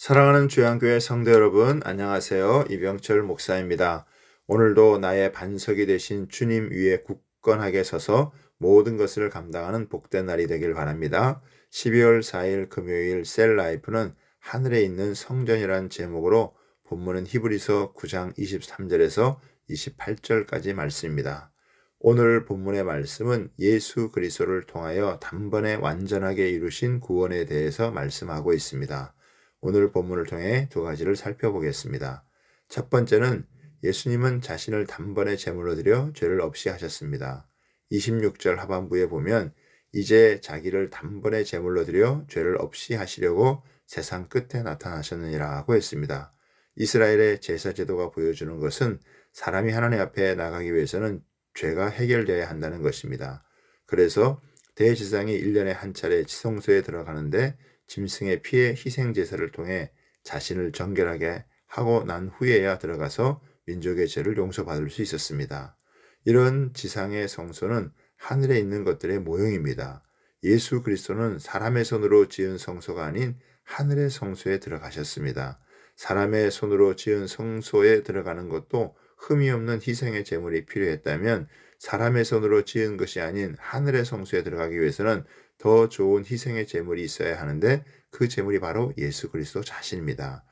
사랑하는 주양교회 성도 여러분, 안녕하세요. 이병철 목사입니다. 오늘도 나의 반석이 되신 주님 위에 굳건하게 서서 모든 것을 감당하는 복된 날이 되길 바랍니다. 12월 4일 금요일 셀라이프는 하늘에 있는 성전이란 제목으로 본문은 히브리서 9장 23절에서 28절까지 말씀입니다. 오늘 본문의 말씀은 예수 그리스도를 통하여 단번에 완전하게 이루신 구원에 대해서 말씀하고 있습니다. 오늘 본문을 통해 두 가지를 살펴보겠습니다. 첫 번째는 예수님은 자신을 단번에 제물로 드려 죄를 없이 하셨습니다. 26절 하반부에 보면 이제 자기를 단번에 제물로 드려 죄를 없이 하시려고 세상 끝에 나타나셨느니라 하고 했습니다. 이스라엘의 제사 제도가 보여주는 것은 사람이 하나님 앞에 나가기 위해서는 죄가 해결되어야 한다는 것입니다. 그래서 대제사장이 1년에 한 차례 지성소에 들어가는데 짐승의 피의 희생 제사를 통해 자신을 정결하게 하고 난 후에야 들어가서 민족의 죄를 용서받을 수 있었습니다. 이런 지상의 성소는 하늘에 있는 것들의 모형입니다. 예수 그리스도는 사람의 손으로 지은 성소가 아닌 하늘의 성소에 들어가셨습니다. 사람의 손으로 지은 성소에 들어가는 것도 흠이 없는 희생의 제물이 필요했다면 사람의 손으로 지은 것이 아닌 하늘의 성소에 들어가기 위해서는 더 좋은 희생의 제물이 있어야 하는데 그 제물이 바로 예수 그리스도 자신입니다.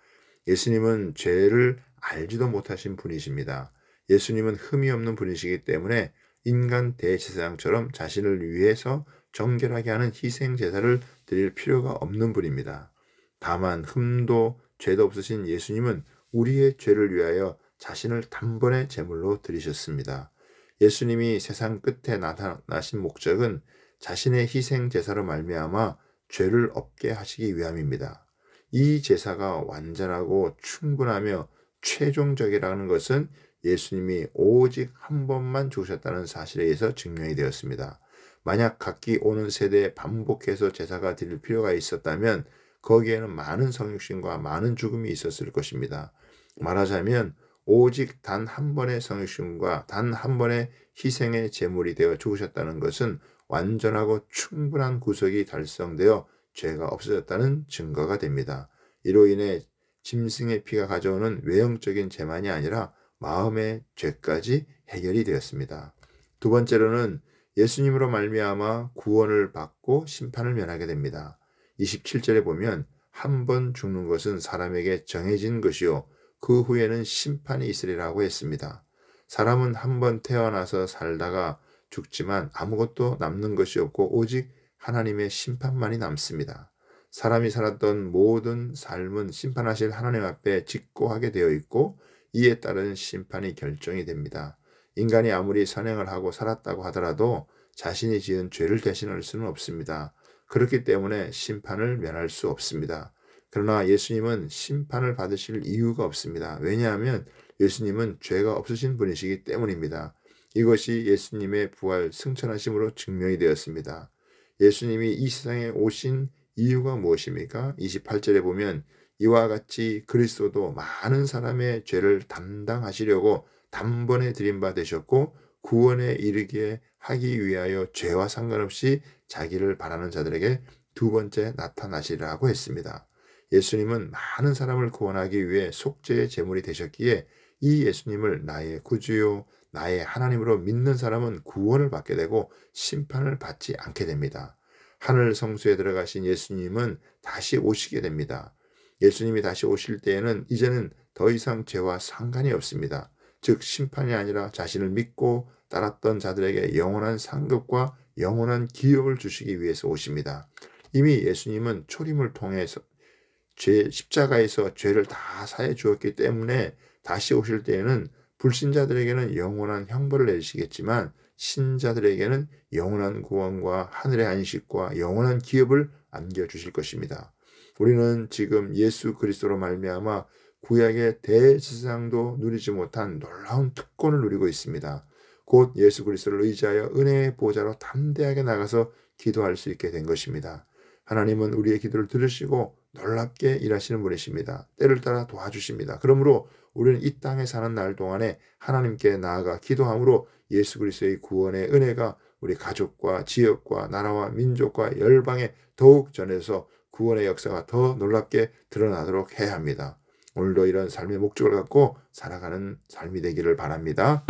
예수님은 죄를 알지도 못하신 분이십니다. 예수님은 흠이 없는 분이시기 때문에 인간 대제사장처럼 자신을 위해서 정결하게 하는 희생 제사를 드릴 필요가 없는 분입니다. 다만 흠도 죄도 없으신 예수님은 우리의 죄를 위하여 자신을 단번에 제물로 드리셨습니다. 예수님이 세상 끝에 나타나신 목적은 자신의 희생 제사로 말미암아 죄를 없게 하시기 위함입니다. 이 제사가 완전하고 충분하며 최종적이라는 것은 예수님이 오직 한 번만 죽으셨다는 사실에 의해서 증명이 되었습니다. 만약 각기 오는 세대에 반복해서 제사가 드릴 필요가 있었다면 거기에는 많은 성육신과 많은 죽음이 있었을 것입니다. 말하자면 오직 단 한 번의 성육신과 단 한 번의 희생의 제물이 되어 죽으셨다는 것은 완전하고 충분한 구속이 달성되어 죄가 없어졌다는 증거가 됩니다. 이로 인해 짐승의 피가 가져오는 외형적인 죄만이 아니라 마음의 죄까지 해결이 되었습니다. 두 번째로는 예수님으로 말미암아 구원을 받고 심판을 면하게 됩니다. 27절에 보면 한 번 죽는 것은 사람에게 정해진 것이요 그 후에는 심판이 있으리라고 했습니다. 사람은 한 번 태어나서 살다가 죽지만 아무것도 남는 것이 없고 오직 하나님의 심판만이 남습니다. 사람이 살았던 모든 삶은 심판하실 하나님 앞에 직고하게 되어 있고 이에 따른 심판이 결정이 됩니다. 인간이 아무리 선행을 하고 살았다고 하더라도 자신이 지은 죄를 대신할 수는 없습니다. 그렇기 때문에 심판을 면할 수 없습니다. 그러나 예수님은 심판을 받으실 이유가 없습니다. 왜냐하면 예수님은 죄가 없으신 분이시기 때문입니다. 이것이 예수님의 부활 승천하심으로 증명이 되었습니다. 예수님이 이 세상에 오신 이유가 무엇입니까? 28절에 보면 이와 같이 그리스도도 많은 사람의 죄를 담당하시려고 단번에 드린 바 되셨고 구원에 이르게 하기 위하여 죄와 상관없이 자기를 바라는 자들에게 두 번째 나타나시라고 했습니다. 예수님은 많은 사람을 구원하기 위해 속죄의 제물이 되셨기에 이 예수님을 나의 구주요 나의 하나님으로 믿는 사람은 구원을 받게 되고 심판을 받지 않게 됩니다. 하늘 성소에 들어가신 예수님은 다시 오시게 됩니다. 예수님이 다시 오실 때에는 이제는 더 이상 죄와 상관이 없습니다. 즉 심판이 아니라 자신을 믿고 따랐던 자들에게 영원한 상급과 영원한 기업을 주시기 위해서 오십니다. 이미 예수님은 초림을 통해서 십자가에서 죄를 다 사해 주었기 때문에 다시 오실 때에는 불신자들에게는 영원한 형벌을 내리시겠지만 신자들에게는 영원한 구원과 하늘의 안식과 영원한 기업을 안겨주실 것입니다. 우리는 지금 예수 그리스도로 말미암아 구약의 대제사장도 누리지 못한 놀라운 특권을 누리고 있습니다. 곧 예수 그리스도를 의지하여 은혜의 보좌로 담대하게 나가서 기도할 수 있게 된 것입니다. 하나님은 우리의 기도를 들으시고 놀랍게 일하시는 분이십니다. 때를 따라 도와주십니다. 그러므로 우리는 이 땅에 사는 날 동안에 하나님께 나아가 기도함으로 예수 그리스도의 구원의 은혜가 우리 가족과 지역과 나라와 민족과 열방에 더욱 전해서 구원의 역사가 더 놀랍게 드러나도록 해야 합니다. 오늘도 이런 삶의 목적을 갖고 살아가는 삶이 되기를 바랍니다.